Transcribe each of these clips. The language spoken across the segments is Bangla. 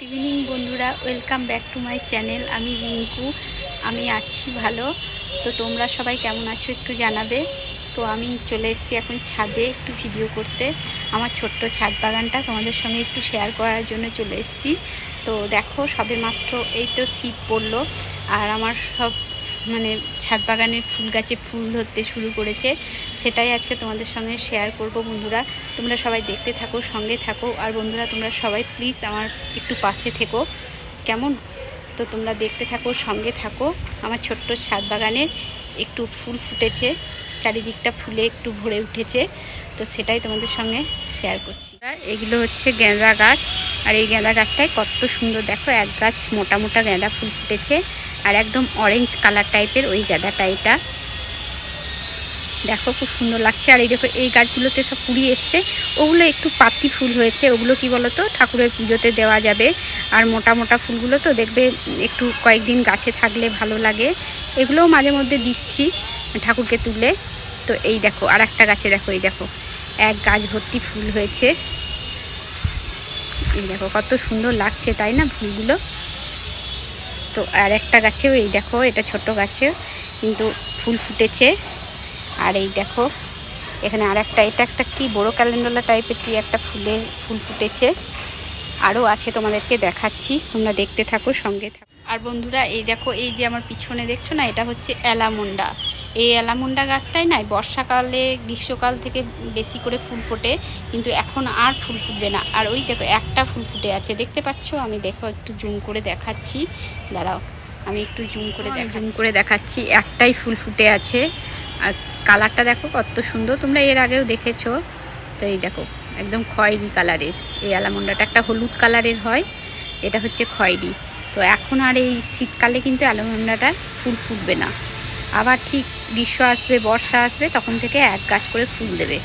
গুড ইভিনিং বন্ধুরা, welcome back to my channel. আমি রিঙ্কু, আমি আছি ভালো। তো তোমরা সবাই কেমন আছো একটু জানাবে। তো আমি চলে এসেছি এখন ছাদে একটু ভিডিও করতে। আমার ছোট্ট ছাদ বাগানটা তোমাদের সঙ্গে একটু শেয়ার করার জন্য চলে এসেছি। তো দেখো, সবে মাত্র এই তো শীত পড়লো আর আমার সব ছাদ বাগানের ফুল গাছে ফুল ধরতে শুরু করেছে। সেটাই আজকে তোমাদের সঙ্গে শেয়ার করব বন্ধুরা। তোমরা সবাই দেখতে থাকো, সঙ্গে থাকো। আর বন্ধুরা, তোমরা সবাই প্লিজ আমার একটু পাশে থেকো, কেমন? তো তোমরা দেখতে থাকো, সঙ্গে থাকো। আমার ছোট্ট ছাদ বাগানের একটু ফুল ফুটেছে, চারিদিকটা ফুলে একটু ভরে উঠেছে। তো সেটাই তোমাদের সঙ্গে শেয়ার করছি। এগুলো হচ্ছে গেঁদা গাছ, আর এই গেঁদা গাছটাই কত সুন্দর। দেখো, এক গাছ মোটা মোটা গেঁদা ফুল ফুটেছে, আর একদম অরেঞ্জ কালার টাইপের ওই গেঁদাটা। এটা দেখো, খুব সুন্দর লাগছে। আর এই দেখো, এই গাছগুলোতে সব কুড়ি এসছে। ওগুলো একটু পাতি ফুল হয়েছে। ওগুলো কি বলো তো, ঠাকুরের পুজোতে দেওয়া যাবে। আর মোটা মোটা ফুলগুলো তো দেখবে একটু কয়েকদিন গাছে থাকলে ভালো লাগে। এগুলোও মাঝে মধ্যে দিচ্ছি ঠাকুরকে তুলে। তো এই দেখো, আর একটা গাছে দেখো, এই দেখো এক গাছ ভর্তি ফুল হয়েছে। এই দেখো কত সুন্দর লাগছে, তাই না ফুলগুলো? তো আর একটা গাছেও এই দেখো, এটা ছোট গাছেও কিন্তু ফুল ফুটেছে। আর এই দেখো, এখানে আর একটা, এটা একটা কি বড় ক্যালেন্ডুলা টাইপের কি একটা ফুল ফুটেছে। আরও আছে, তোমাদেরকে দেখাচ্ছি, তোমরা দেখতে থাকো, সঙ্গে থাকো। আর বন্ধুরা, এই দেখো, এই যে আমার পিছনে দেখছো না, এটা হচ্ছে অ্যালামুন্ডা। এই অ্যালামুন্ডা গাছটাই নাই বর্ষাকালে গ্রীষ্মকাল থেকে বেশি করে ফুল ফোটে, কিন্তু এখন আর ফুল ফুটবে না। আর ওই দেখো, একটা ফুল ফুটে আছে, দেখতে পাচ্ছ? আমি দেখো একটু জুম করে দেখাচ্ছি, দাঁড়াও, আমি একটু জুম করে দেখাচ্ছি। একটাই ফুল ফুটে আছে, আর কালারটা দেখো কত সুন্দর। তোমরা এর আগেও দেখেছো। তো এই দেখো, একদম খয়েরি কালারের। এই অ্যালামুন্ডাটা একটা হলুদ কালারের হয়, এটা হচ্ছে খয়েরি। তো এখন আর এই শীতকালে কিন্তু অ্যালামুন্ডাটা ফুল ফুটবে না। আবার ঠিক গ্রীষ্ম আসবে, বর্ষা আসবে, তখন থেকে এক গাছ করে ফুল দেবে।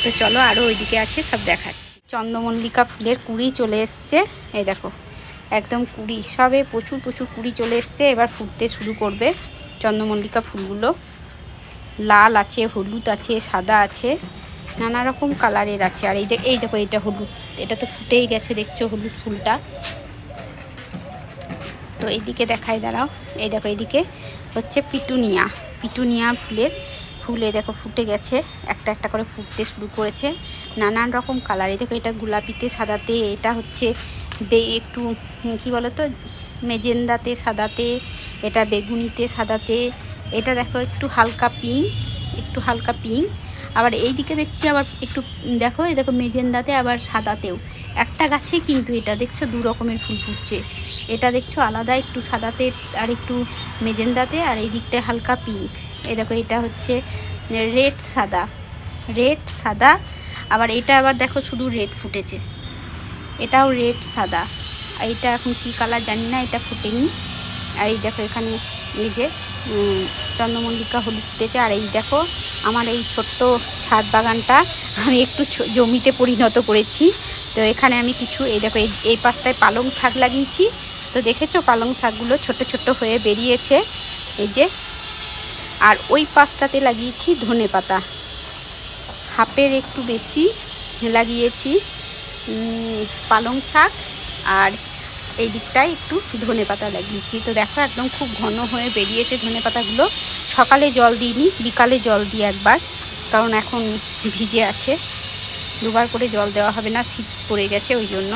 তো চলো, আরও ওইদিকে আছে, সব দেখাচ্ছি। চন্দ্রমল্লিকা ফুলের কুড়ি চলে এসছে। এই দেখো, একদম কুড়ি, সবে প্রচুর প্রচুর কুড়ি চলে এসছে। এবার ফুটতে শুরু করবে চন্দ্রমল্লিকা ফুলগুলো। লাল আছে, হলুদ আছে, সাদা আছে, নানা রকম কালারের আছে। আর এই দেখো, এটা হলুদ, এটা তো ফুটেই গেছে, দেখছো হলুদ ফুলটা। তো এইদিকে দেখাই, দাঁড়াও, এই দেখো, এইদিকে হচ্ছে পিটুনিয়া ফুল। এই দেখো ফুটে গেছে, একটা একটা করে ফুটতে শুরু করেছে, নানান রকম কালার। এই দেখো, এটা গোলাপিতে সাদাতে, এটা হচ্ছে একটু কি বলো তো, মেজেন্দাতে সাদাতে, এটা বেগুনিতে সাদাতে, এটা দেখো একটু হালকা পিঙ্ক। আবার এই দিকে দেখছি আবার একটু, দেখো, এই দেখো মেজেন্দাতে, আবার সাদাতেও। একটা গাছে কিন্তু এটা দেখছো দু রকমের ফুল ফুটছে। এটা দেখছো আলাদা, একটু সাদাতে আর একটু মেজেন্দাতে, আর এই দিকটা হালকা পিঙ্ক। এই দেখো, এটা হচ্ছে রেড সাদা। আবার এটা আবার দেখো শুধু রেড ফুটেছে, এটাও রেড সাদা। আর এটা এখন কি কালার জানি না, এটা ফুটেনি। আর এই দেখো, এখানে এই যে চন্দ্রমল্লিকা হলুদ ফুটেছে। আর এই দেখো, আমার এই ছোট্ট ছাদ বাগানটা আমি একটু জমিতে পরিণত করেছি। তো এখানে আমি কিছু, এই দেখো, এই পাশটায় পালং শাক লাগিয়েছি। তো দেখেছো, পালং শাকগুলো ছোট ছোট হয়ে বেরিয়েছে, এই যে। আর ওই পাশটাতে লাগিয়েছি ধনেপাতা, হাফের একটু বেশি লাগিয়েছি পালং শাক, আর এই দিকটায় একটু ধনেপাতা লাগিয়েছি। তো দেখো, একদম খুব ঘন হয়ে বেরিয়েছে ধনেপাতাগুলো। সকালে জল দিইনি, বিকালে জল দিই একবার, কারণ এখন ভিজে আছে। দুবার করে জল দেওয়া হবে না, শীত পড়ে গেছে ওই জন্য।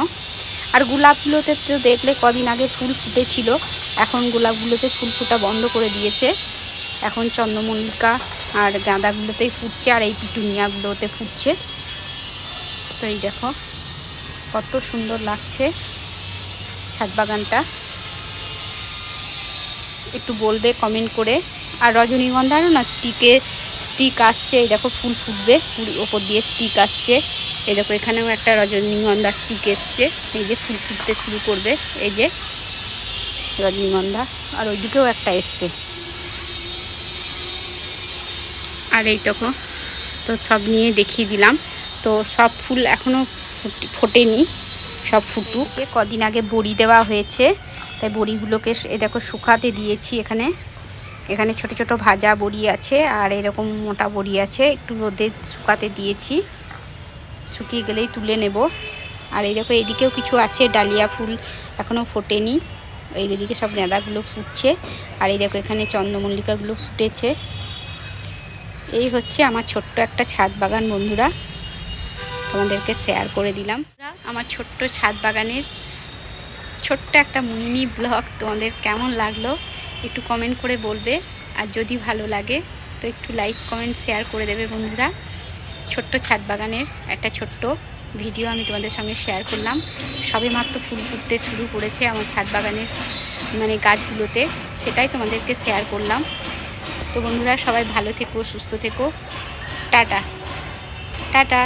আর গোলাপগুলোতে তো দেখলে কদিন আগে ফুল ফুটেছিল, এখন গোলাপগুলোতে ফুল ফোটা বন্ধ করে দিয়েছে। এখন চন্দ্রমল্লিকা আর গাঁদাগুলোতেই ফুটছে, আর এই পিটুনিয়াগুলোতে ফুটছে। তো এই দেখো কত সুন্দর লাগছে ছাদ বাগানটা, একটু বলবে কমেন্ট করে। আর রজনীগন্ধারও না স্টিক আসছে, এই দেখো ফুল ফুটবে, ওপর দিয়ে স্টিক আসছে। এই দেখো, এখানেও একটা রজনীগন্ধা স্টিক এসছে, এই যে ফুল ফুটতে শুরু করবে, এই যে রজনীগন্ধা। আর ওইদিকেও একটা এসছে। আর এই দেখো, তো সব নিয়ে দেখিয়ে দিলাম। তো সব ফুল এখনও ফোটেনি, সব ফুটুক। কদিন আগে বড়ি দেওয়া হয়েছে, তাই বড়িগুলোকে এই দেখো শুকাতে দিয়েছি। এখানে ছোট ছোট ভাজা বড়ি আছে, আর এরকম মোটা বড়ি আছে, একটু রোদে শুকাতে দিয়েছি, শুকিয়ে গেলেই তুলে নেব। আর এই দেখো এইদিকেও কিছু আছে, ডালিয়া ফুল এখনও ফোটেনি, এইদিকে সব গাঁদাগুলো ফুটছে। আর এই দেখো এখানে চন্দ্রমল্লিকাগুলো ফুটেছে। এই হচ্ছে আমার ছোট্ট একটা ছাদ বাগান বন্ধুরা, তোমাদেরকে শেয়ার করে দিলাম। আমার ছোট্ট ছাদ বাগানের ছোট্ট একটা মিনি ব্লগ তোমাদের কেমন লাগলো একটু কমেন্ট করে বলবে। আর যদি ভালো লাগে তো একটু লাইক কমেন্ট শেয়ার করে দেবে বন্ধুরা। ছোট্ট ছাদ বাগানের একটা ছোট্ট ভিডিও আমি তোমাদের সঙ্গে শেয়ার করলাম। সবে মাত্র ফুল ফুটতে শুরু করেছে আমার ছাদ বাগানের মানে গাছগুলোতে, সেটাই তোমাদেরকে শেয়ার করলাম। তো বন্ধুরা সবাই ভালো থেকো, সুস্থ থেকো, টাটা টাটা।